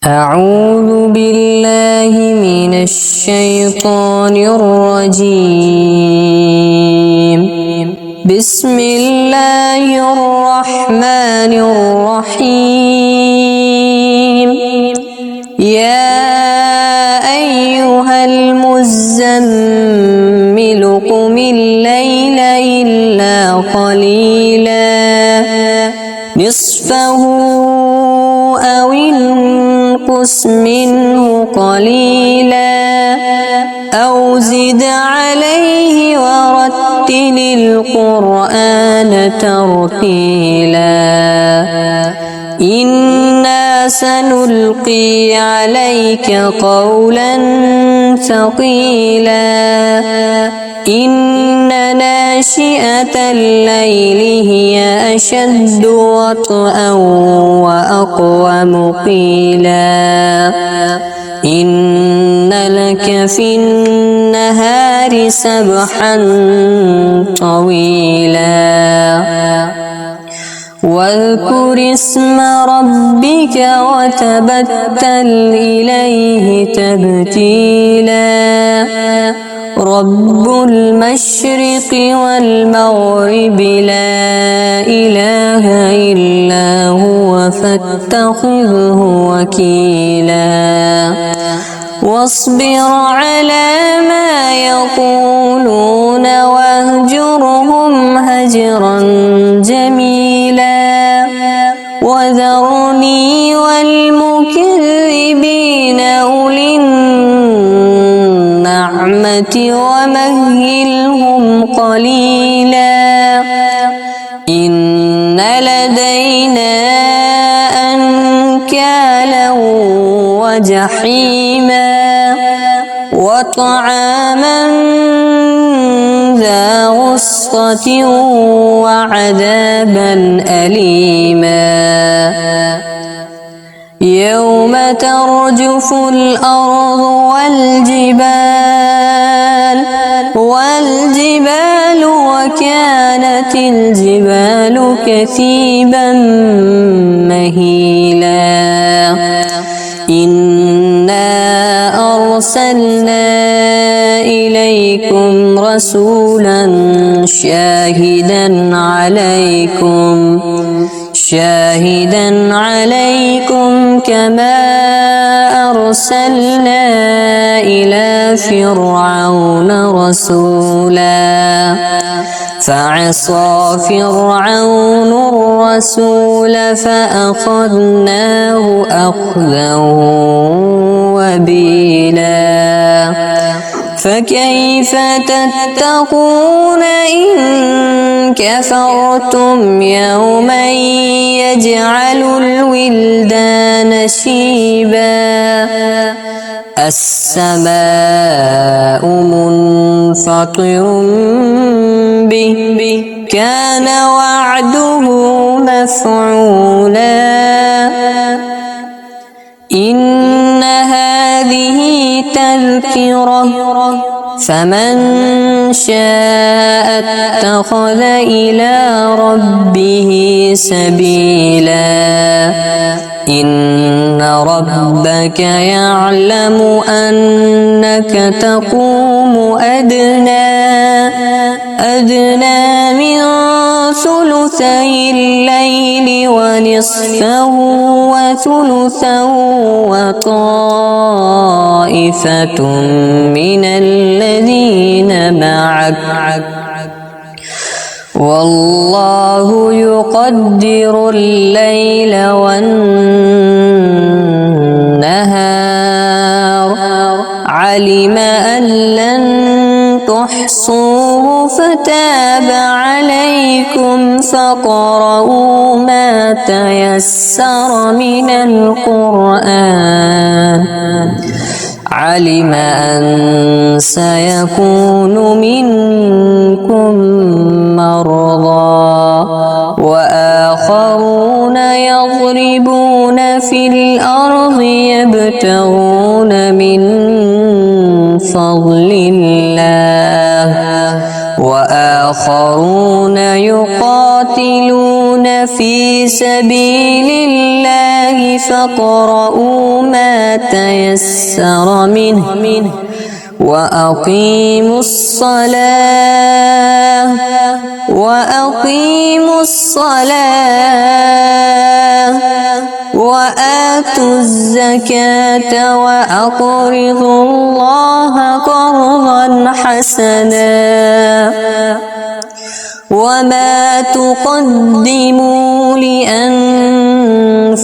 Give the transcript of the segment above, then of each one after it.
أعوذ بالله من الشيطان الرجيم. بسم الله الرحمن الرحيم. يا أيها المزمل قم الليل إلا قليلا نصفه أو انقص منه قليلا أو زد عليه ورتل القرآن ترتيلا. إنا سنلقي عليك قولا ثقيلا. إن ناشئة الليل هي أشد وطئا وأقوم قيلا. إن لك في النهار سبحا طويلا. واذكر اسم ربك وتبتل إليه تبتيلا. رب المشرق والمغرب لا إله إلا هو فاتخذه وكيلا. واصبر على ما يقولون واهجرهم هجرا جميلا. وذرني والمكذبين أولي النعمة ومهلهم قليلا. إن لدينا أنكالا وجحيما وطعاما ذا غصة وعذابا أليما. يوم ترجف الأرض والجبال وكانت الجبال كثيبا مهيلا. إنا أرسلنا إليكم رسولا شاهدا عليكم كما أرسلنا إلى فرعون رسولا. فعصى فرعون الرسول فأخذناه أخذا وبيلا. فكيف تتقون إن كفرتم يوما يجعل الولدان شيبا. السماء منفطر به كان وعده مفعولا. إن هذه تذكرة فمن شاء اتخذ إلى ربه سبيلا. إن ربك يعلم أنك تقوم أدنى من ثلثي الليل ونصفه وثلثه وطائفة من الذين معك والله يقدر الليل والنهار. علم أن لن تحصوه فتاب عليكم فاقرؤوا ما تيسر من القرآن. علم أن سيكون منكم مرضى وآخرون يضربون في الأرض يبتغون من فضل الله وآخرون يقاتلون في سبيل الله فاقرؤوا ما تيسر منه وأقيموا الصلاة وآتوا الزكاة وأقرضوا الله قرضا حسنا وما تقدموا لأنفسكم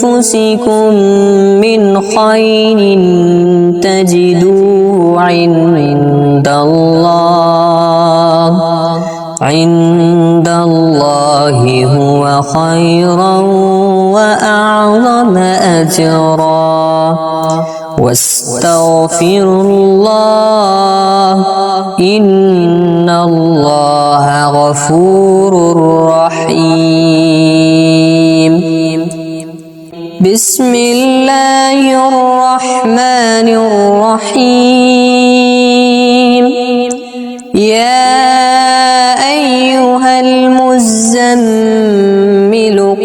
من خير تجدوه عند الله هو خيرا وأعظم أجرا واستغفروا الله إن الله غفور رحيم. بسم الله الرحمن الرحيم. يا أيها المزمل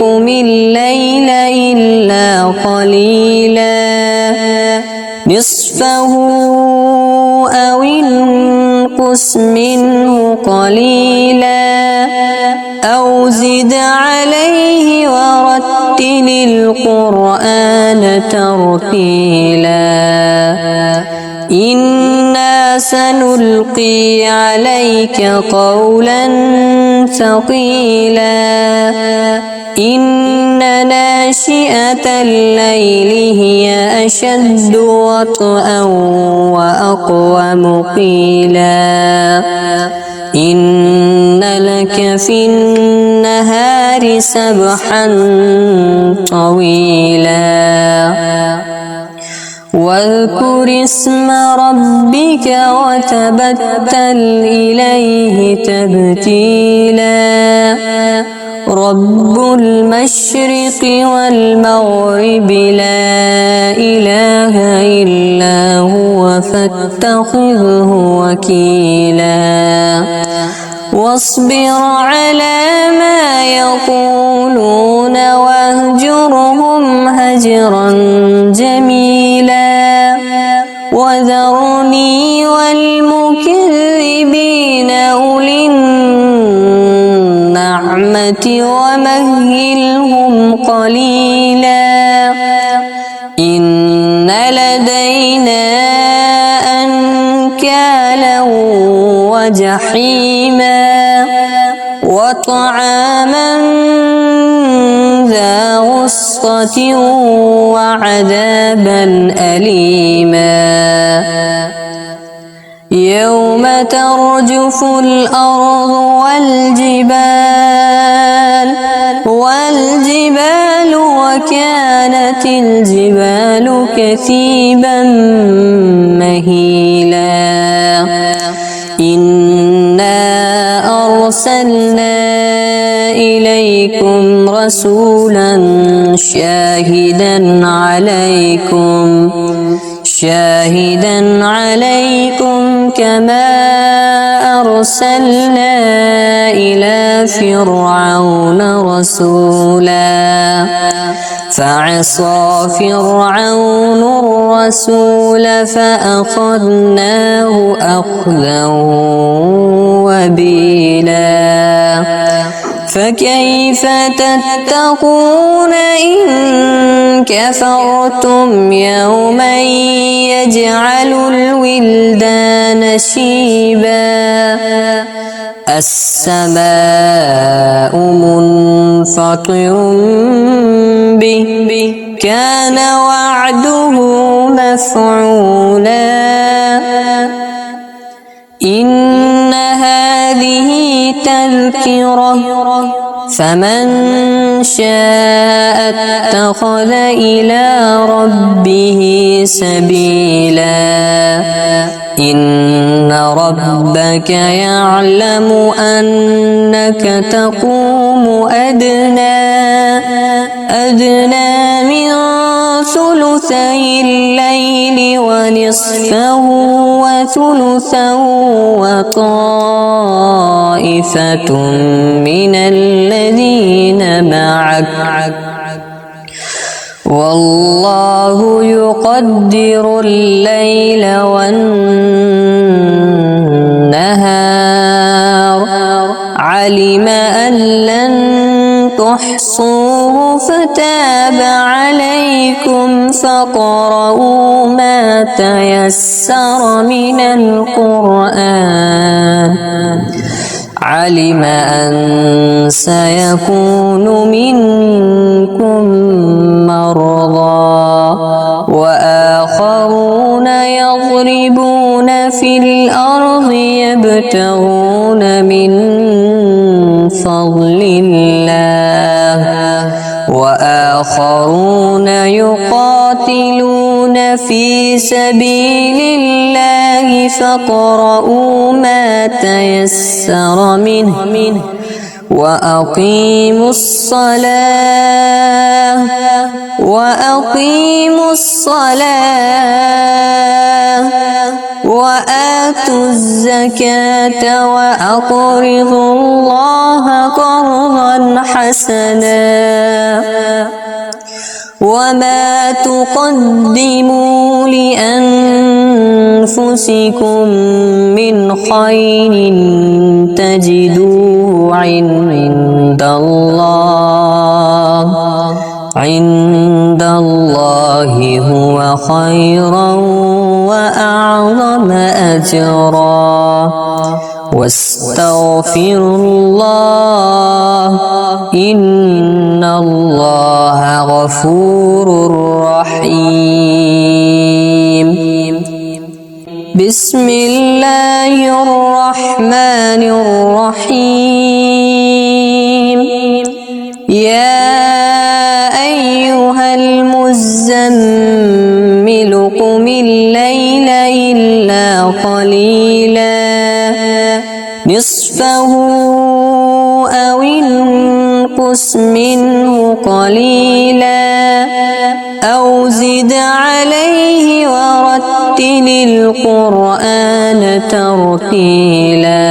قم الليل إلا قليلا نصفه أو انقص منه قليلا أو زد عليه ورتل القرآن ترتيلا إنا سنلقي عليك قولا ثقيلا إن ناشئة الليل هي أشد وطئا وأقوم قيلا إن لك في النهار سبحا طويلا واذكر اسم ربك وتبتل إليه تبتيلا رب المشرق والمغرب لا إله إلا هو فاتخذه وكيلا واصبر على ما يقولون واهجرهم هجرا جميلا وذرني والمكذبين أولي النعمة ومهلهم قليلا إن لدينا أنكالا وجحيما وطعاما ذا غصة وعذابا أليما يوم ترجف الأرض والجبال وكانت الجبال كثيبا مهيلا إنا أرسلنا إليكم رسولا شاهدا عليكم كما أرسلنا إلى فرعون رسولا فعصى فرعون الرسول فأخذناه أخذا وبيلا فكيف تتقون إن كفرتم يوما يجعل الولدان شيبا السماء منفطر به كان وعده مفعولا إن هذه تذكرة فمن شاء اتخذ إلى ربه سبيلا إن ربك يعلم أنك تقوم أدنى من ثلثي ثلثي الليل ونصفه وثلثه وطائفة من الذين معك والله يقدر الليل والنهار علم أن لن تحصوه فتاب عليكم فاقرؤوا ما تيسر من القرآن علم أن سيكون منكم مرضى وآخرون يضربون في الأرض يبتغون من فضل الله وآخرون يقاتلون في سبيل الله فاقرؤوا ما تيسر منه وأقيموا الصلاة وآتوا الزكاة وأقرضوا الله قرضا حسنا وما تقدموا لأنفسكم من خير تجدوه عند الله هو خيرا وأعظم أجرا واستغفروا الله إن الله غفور رحيم. بسم الله الرحمن الرحيم. يا أيها المزمل قم الليل إلا قليلا نصفه أو انقص منه قليلا أو زد عليه ورتل القرآن ترتيلا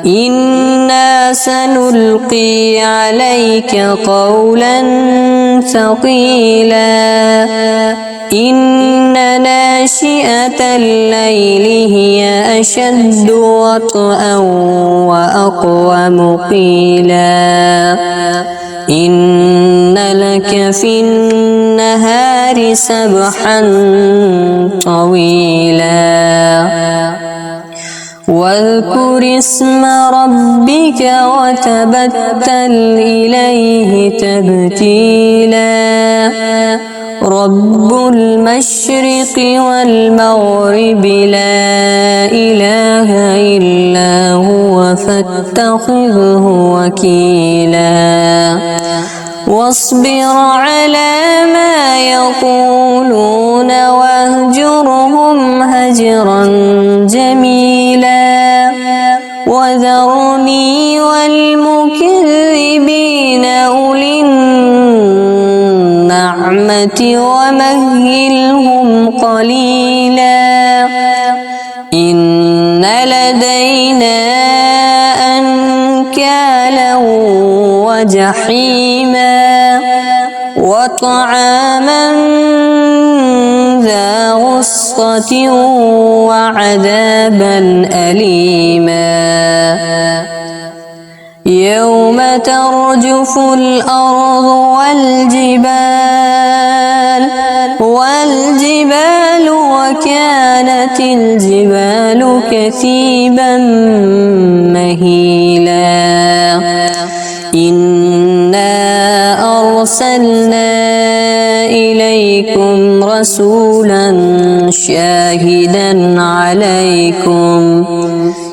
إنا سنلقي عليك قولا ثقيلا إن ناشئة الليل هي أشد وطئا وأقوم قيلا إن لك في النهار سبحا طويلا واذكر اسم ربك وتبتل إليه تبتيلا رب المشرق والمغرب لا إله إلا هو فاتخذه وكيلا واصبر على ما يقولون واهجرهم هجرا جميلا وذرني والمكذبين أولي النعمة ومهلهم قليلا إن لدينا أنكالا وجحيما وطعاما ذا غصة وعذابا أليما يوم ترجف الأرض والجبال وكانت الجبال كثيبا مهيلا إنا أرسلنا إليكم رسولا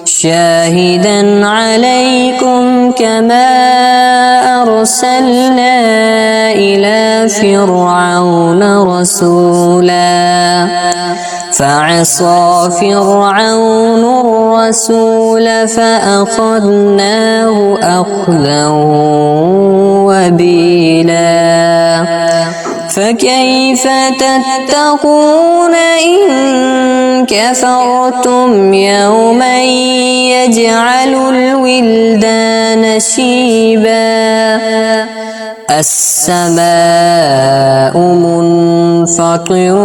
شاهدا عليكم كما أرسلنا إلى فرعون رسولا فعصى فرعون الرسول فأخذناه أخذا وبيلا فكيف تتقون إن كفرتم يوما يجعل الولدان شيبا السماء منفطر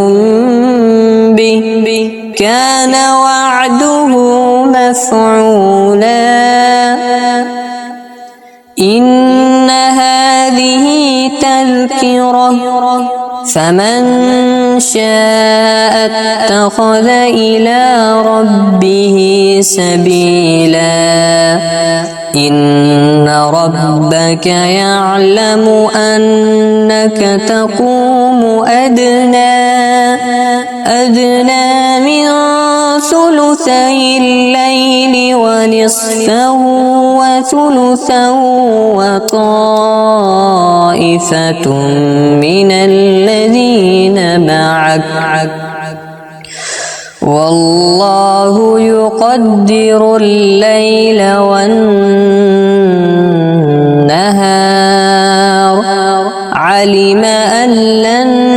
به كان وعده مفعولا إن هذه تذكرة فمن شاء اتخذ إلى ربه سبيلا إن ربك يعلم أنك تقوم أدنى من ثلثي الليل ونصفه وثلثه وطائفة من الذين معك والله يقدر الليل والنهار علم أن لن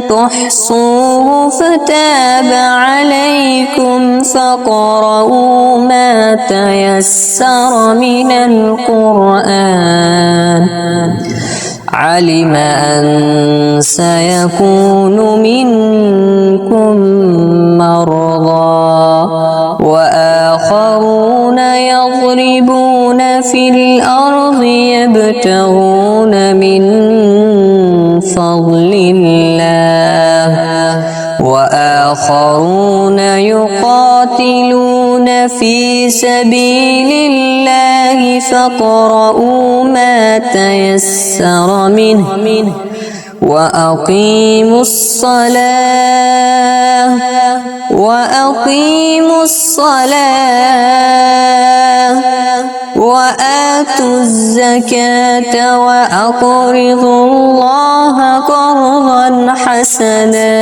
تحصوه فتاب عليكم فاقرؤوا ما تيسر من القرآن علم أن سيكون منكم مرضى وآخرون يضربون في الأرض يبتغون من فضل الله وآخرون يقاتلون في سبيل الله فاقرؤوا ما تيسر منه وأقيموا الصلاة وآتوا الزكاة وأقرضوا الله قرضا حسنا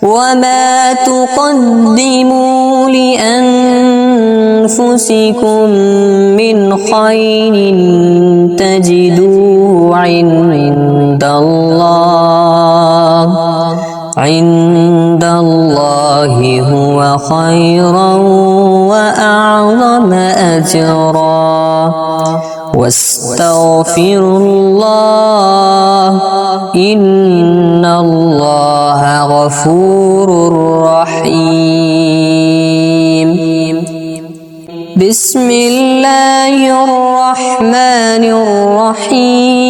وما تقدموا لأنفسكم من خير تجدوه عند الله هو خيرا وأعظم أجرا واستغفروا الله إن الله غفور رحيم بسم الله الرحمن الرحيم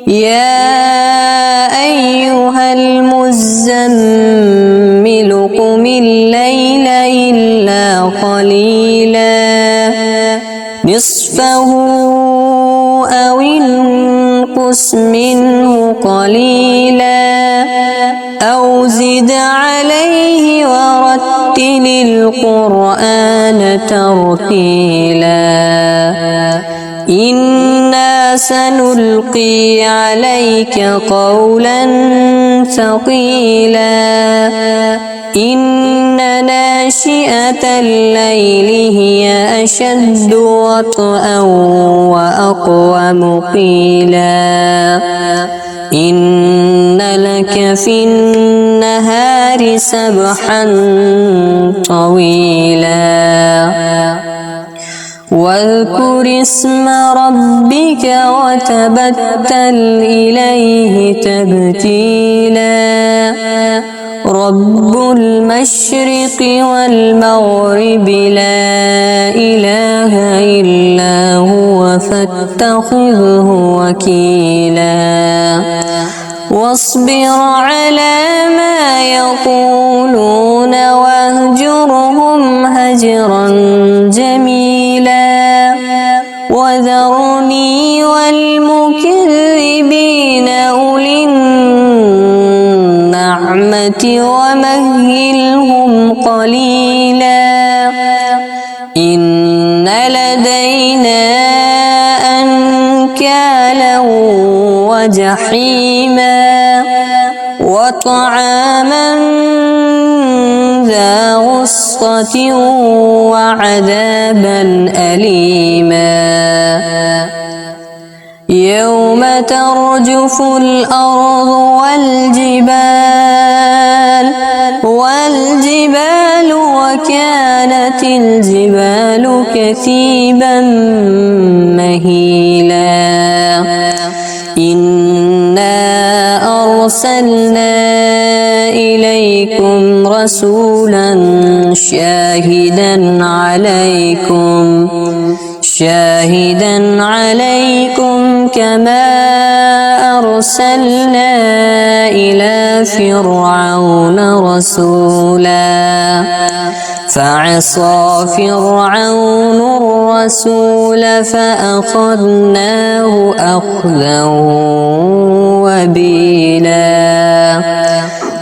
يا أيها المزمل قم الليل إلا قليلا نصفه أو انقص منه قليلا أو زد عليه ورتل القرآن ترتيلا إنا سنلقي عليك قولا ثقيلا إن ناشئة الليل هي أشد وطئا وأقوم قيلا إن لك في النهار سبحا طويلا واذكر اسم ربك وتبتل إليه تبتيلا رب المشرق والمغرب لا إله إلا هو فاتخذه وكيلا واصبر على ما يقولون واهجرهم هجرا جميلا وذرني والمكذبين أولي النعمة ومهلهم قليلا إن لدينا أنكالا وجحيما وطعاما ذا غصة وعذابا أليما يوم ترجف الأرض والجبال وكانت الجبال كثيبا مهيلا إنا أرسلنا إليكم رسولا شاهدا عليكم كما أرسلنا إلى فرعون رسولا فعصى فرعون الرسول فأخذناه أخذا وبيلا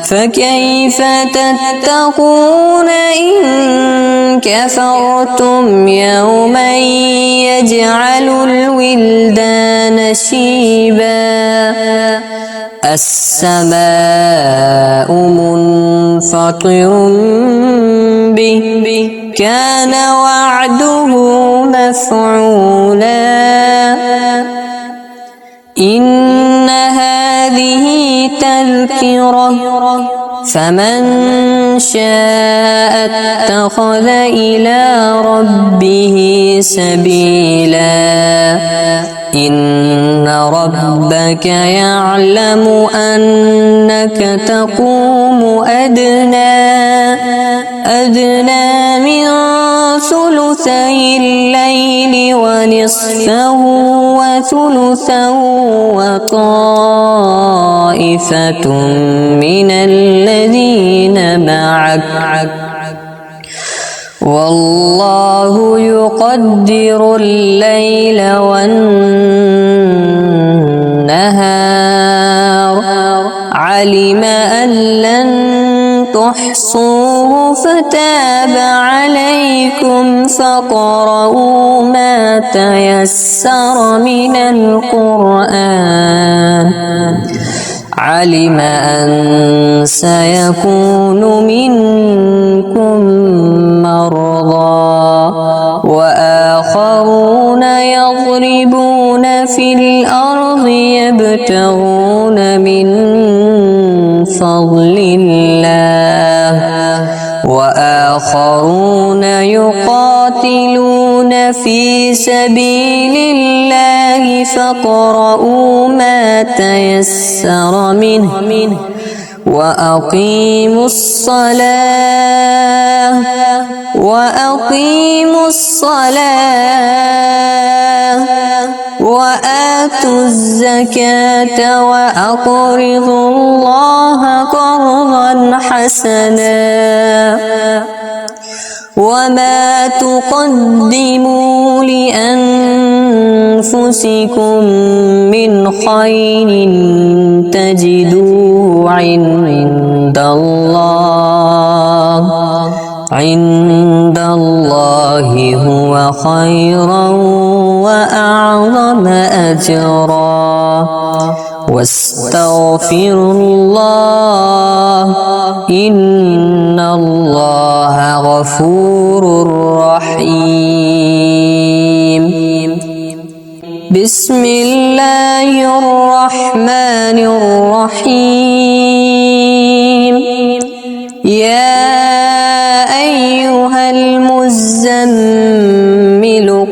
فكيف تتقون إن كفرتم يوما يجعل الولدان شيبا السماء منفطر به كان وعده مفعولا إن هذه تذكرة فمن شاء اتخذ إلى ربه سبيلا إن ربك يعلم أنك تقوم أدنى من ثلثي الليل ونصفه وثلثه وطائفة من الذين معك والله يقدر الليل والنهار علم أن لن تحصوه فتاب عليكم فاقرؤوا ما تيسر من القرآن علم أن سيكون منكم مرضى وآخرون يضربون في الأرض يبتغون من فضل الله وآخرون يقاتلون في سبيل الله فاقرؤوا ما تيسر منه وأقيموا الصلاة وآتوا الزكاة وأقرضوا الله قرضا حسنا وما تقدموا لأنفسكم من خير تجدوه عند الله هو خيرا وأعظم أجرا واستغفروا الله إن الله غفور رحيم بسم الله الرحمن الرحيم يا أيها المزمل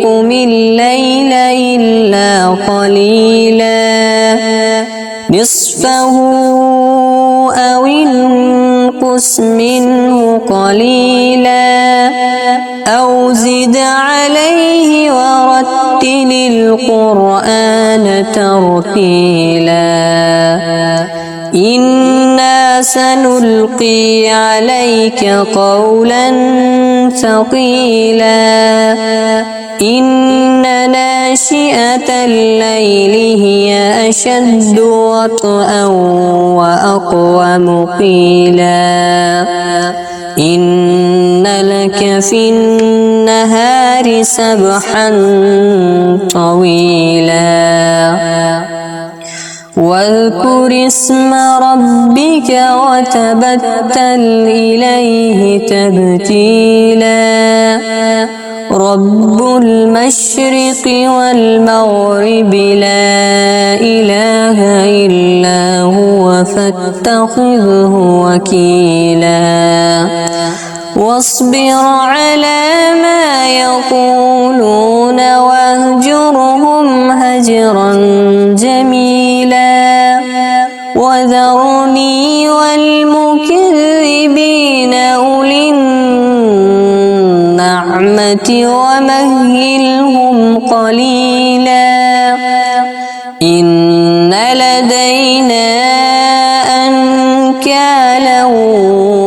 قم الليل إلا قليلا نصفه أو انقص منه قليلا أو زد عليه ورتل القرآن ترتيلا إنا سنلقي عليك قولا ثقيلا إن ناشئة الليل هي أشد وطئا وأقوم قيلا إن لك في النهار سبحا طويلا واذكر اسم ربك وتبتل إليه تبتيلا رب المشرق والمغرب لا إله إلا هو فاتخذه وكيلا واصبر على ما يقولون واهجرهم هجرا جميلا وذرني والمكذبين أولي النعمة ومهلهم قليلا إن لدينا أنكالا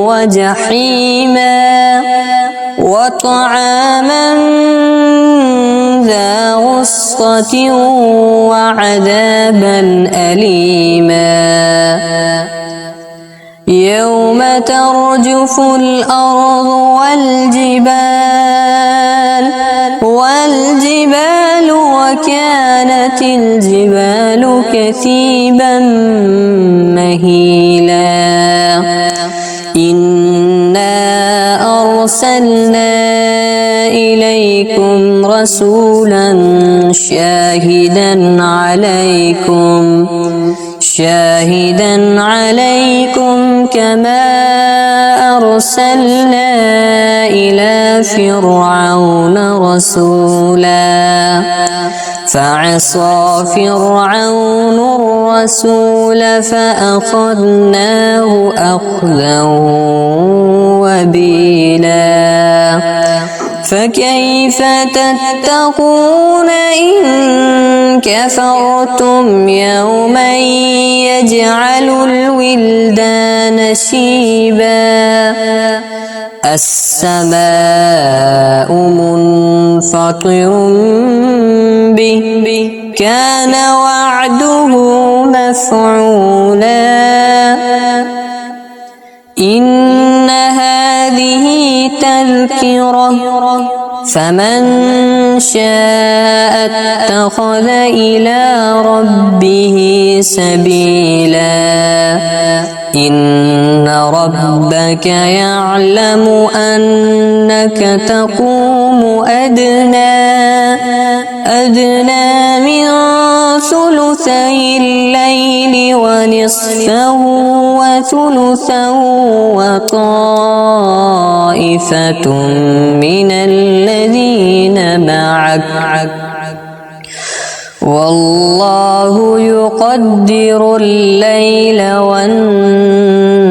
وجحيما وطعاما ذا غصة وعذابا أليما يوم ترجف الأرض والجبال وكانت الجبال كثيبا مهيلا إنا أرسلنا إليكم رسولا شاهدا عليكم كما أرسلنا إلى فرعون رسولا فعصى فرعون الرسول فأخذناه أخذا وبيلا فكيف تتقون إن كفرتم يوما يجعل الولدان شيبا السماء منفطر به كان وعده مفعولا إن هذه تذكرة فمن شاء اتخذ إلى ربه سبيلا إن ربك يعلم أنك تقوم أدنى من ثلثي الليل ونصفه وثلثه وطائفة من الذين معك والله يقدر الليل والنهار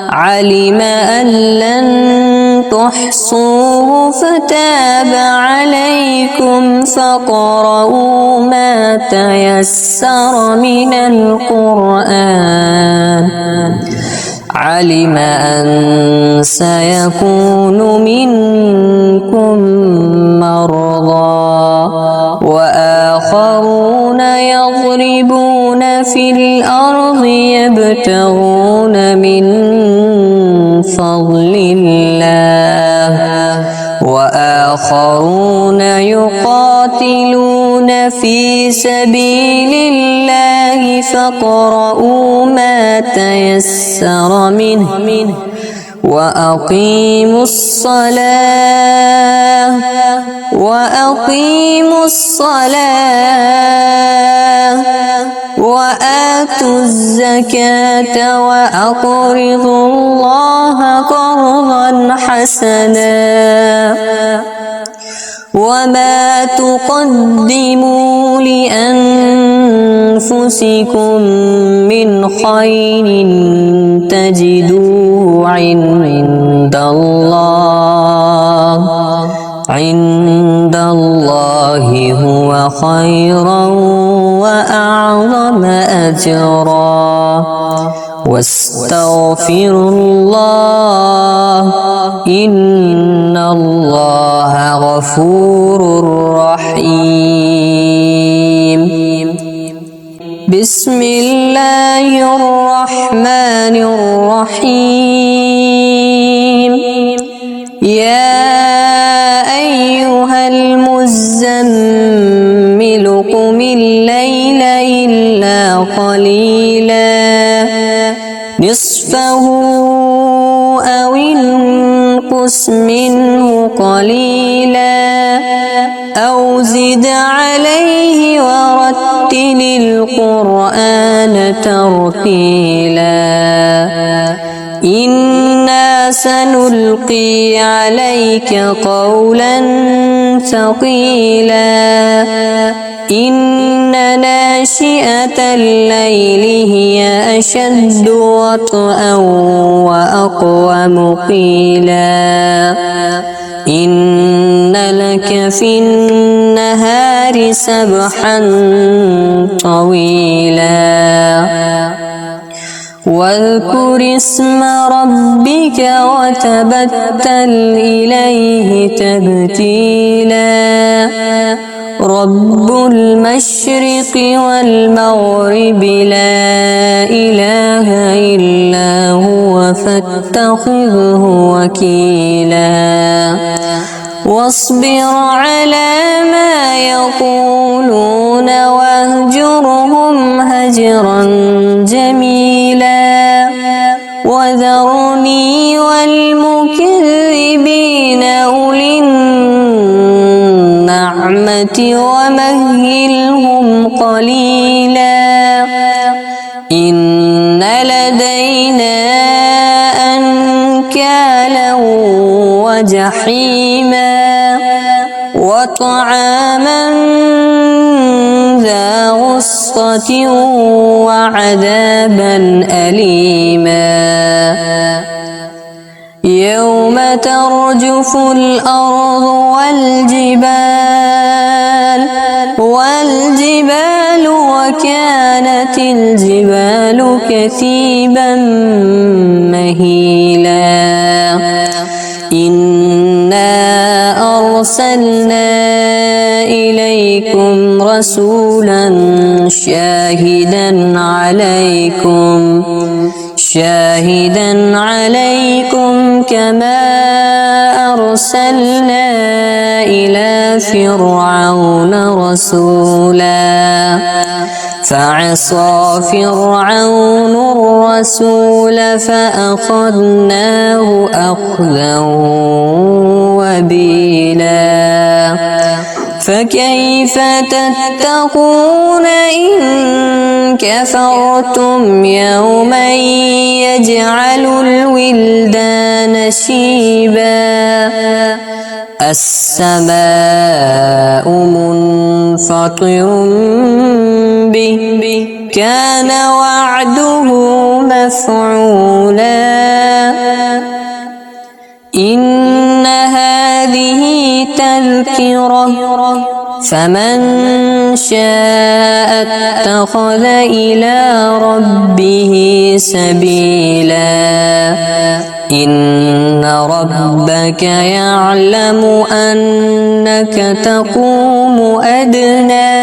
علم أن لن تحصوه فتاب عليكم فاقرؤوا ما تيسر من القرآن علم أن سيكون منكم مرضى وآخرون يضربون في الأرض يبتغون من فضل الله وآخرون يقاتلون في سبيل الله فاقرؤوا ما تيسر منه وأقيموا الصلاة وآتوا الزكاة وأقرضوا الله قرضا حسنا وما تقدموا لأنفسكم من خير تجدوه عند الله هو خيرا وأعظم أجرا واستغفروا الله إن الله غفور رحيم بسم الله الرحمن الرحيم يا أيها المزمل قم الليل إلا قليلا نصفه أو انقص تنقص منه قليلا أو زد عليه ورتل القرآن ترتيلا إنا سنلقي عليك قولا ثقيلا إن ناشئة الليل هي أشد وطئا وأقوم قيلا إن لك في النهار سبحا طويلا واذكر اسم ربك وتبتل إليه تبتيلا رب المشرق والمغرب لا إله إلا هو فاتخذه وكيلا واصبر على ما يقولون واهجرهم هجرا جميلا وذرني والمكذبين أولي النعمة ومهلهم قليلا إن لدينا أنكالا وجحيما وطعاما ذا غصة وعذابا أليما يوم ترجف الأرض والجبال وكانت الجبال كثيبا مهيلا إنا أرسلنا إليكم رسولا شاهدا عليكم كما أرسلنا إلى فرعون رسولا فعصى فرعون الرسول فأخذناه أخذا وبيلا فكيف تتقون إن كفرتم يوما يجعل الولدان شيبا السماء منفطر به كان وعده مفعولا إن هذه تذكرة فمن شاء اتخذ إلى ربه سبيلا إن ربك يعلم أنك تقوم أدنى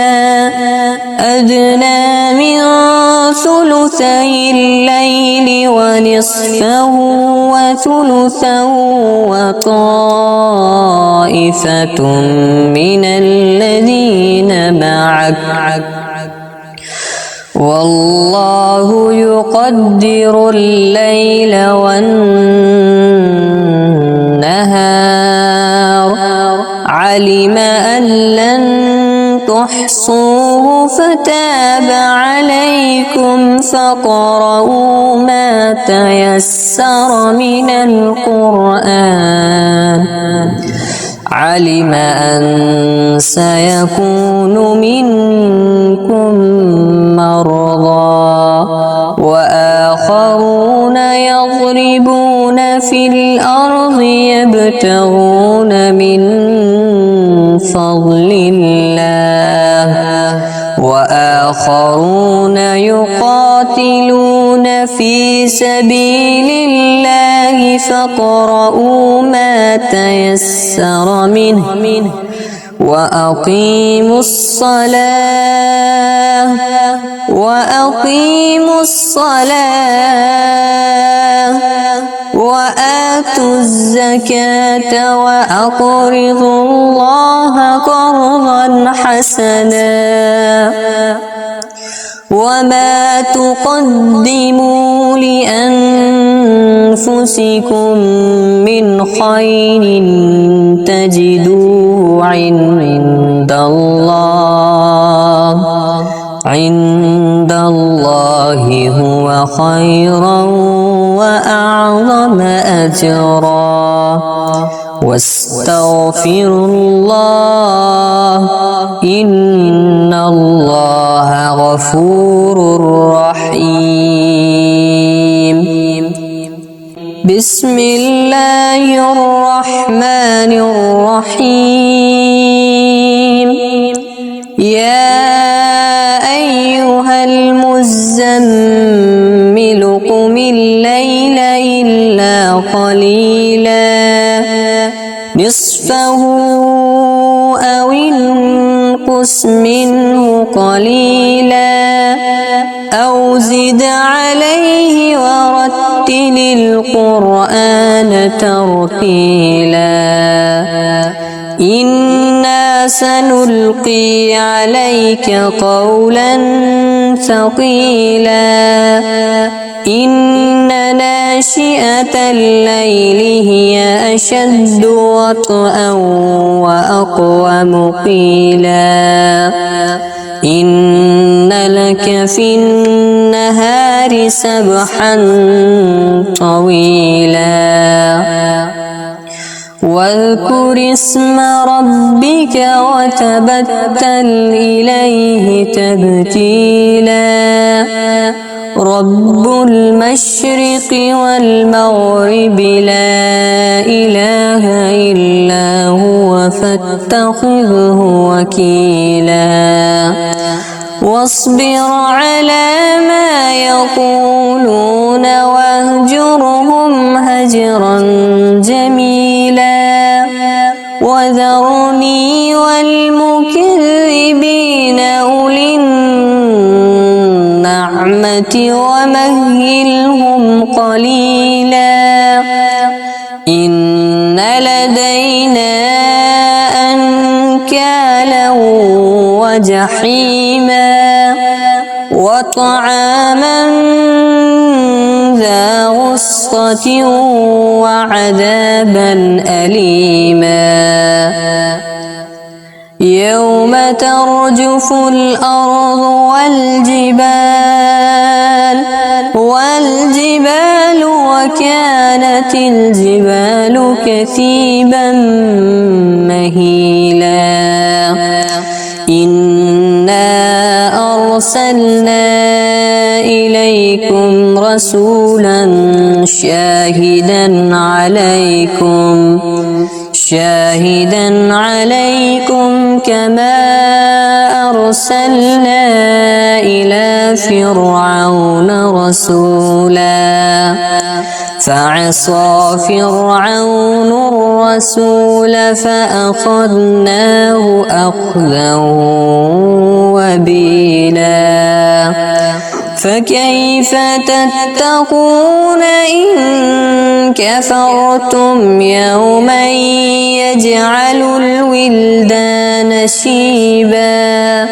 من ثلثي الليل ونصفه وثلثه وطائفة من الذين معك والله يقدر الليل والنهار علم أن لن تحصوه فتاب عليكم فاقرؤوا ما تيسر من القرآن علم أن سيكون منكم مرضى وآخرون يضربون في الأرض يبتغون من فضل الله وآخرون يقاتلون في سبيل الله فاقرؤوا ما تيسر منه وأقيموا الصلاة وآتوا الزكاة وأقرضوا الله قرضا حسنا وما تقدموا لأنفسكم أنفسكم من خير تجدوه عند الله هو خيرا وأعظم أجرا واستغفروا الله إن الله غفور رحيم. بسم الله الرحمن الرحيم. يا أيها المزمل قم الليل إلا قليلا نصفه أو انقص منه قليلا أو زد عليه ورتل القرآن ترتيلا إنا سنلقي عليك قولا ثقيلا إن ناشئة الليل هي أشد وطئا وأقوم قيلا إن لك في النهار سبحا طويلا واذكر اسم ربك وتبتل إليه تبتيلا رب المشرق والمغرب لا إله إلا هو فاتخذه وكيلا واصبر على ما يقولون واهجرهم هجرا جميلا وذرني والمكذبين أولي النعمة ومهلهم قليلا إن لدينا أنكالا وجحيما وطعاما ذا غصة وعذابا أليما يوم ترجف الأرض والجبال وكانت الجبال كثيبا مهيلا إنا أرسلنا إليكم رسولا شاهدا عليكم كما أرسلنا إلى فرعون رسولا فعصى فرعون الرسول فأخذناه أخذا وبيلا فكيف تتقون إن كفرتم يوما يجعل الولدان شيبا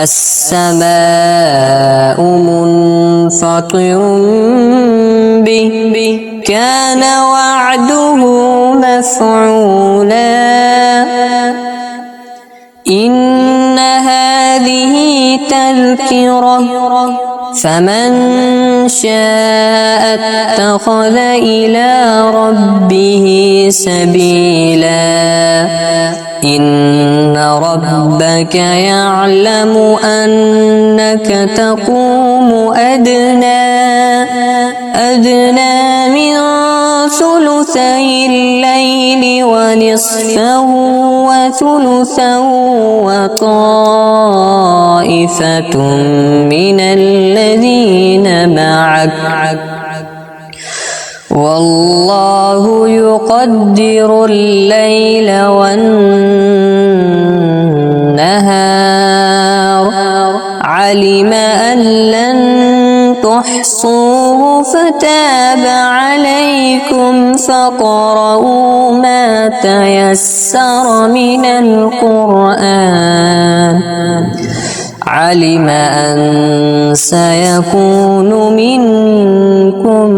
السماء منفطر به كان وعده مفعولا إن هذه تذكرة فمن شاء اتخذ إلى ربه سبيلا إن ربك يعلم أنك تقوم أدنى من ثلثي الليل ونصفه وثلثه وطائفة من الذين معك والله يقدر الليل والنهار علم أن لن تحصوه فتاب عليكم فاقرؤوا ما تيسر من القرآن علم أن سيكون منكم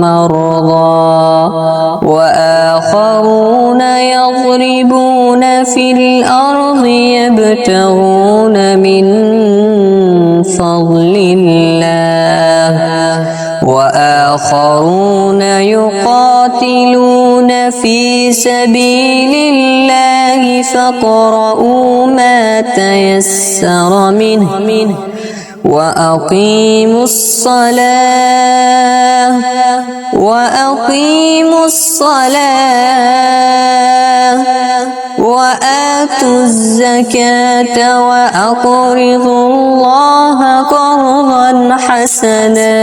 مرضى وآخرون يضربون في الأرض يبتغون من فضل الله وآخرون يقاتلون في سبيل الله فاقرؤوا ما تيسر منه وأقيموا الصلاة وآتوا الزكاة وأقرضوا الله قرضا حسنا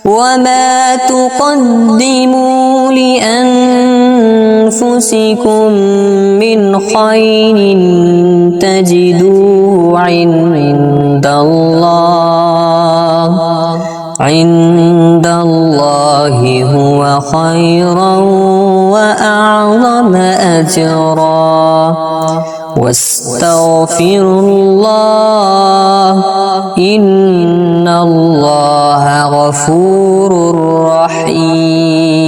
وما تقدموا لأنفسكم من خير تجدوه عند الله هو خيرا وأعظم أجرا واستغفروا الله إن الله غفور رحيم.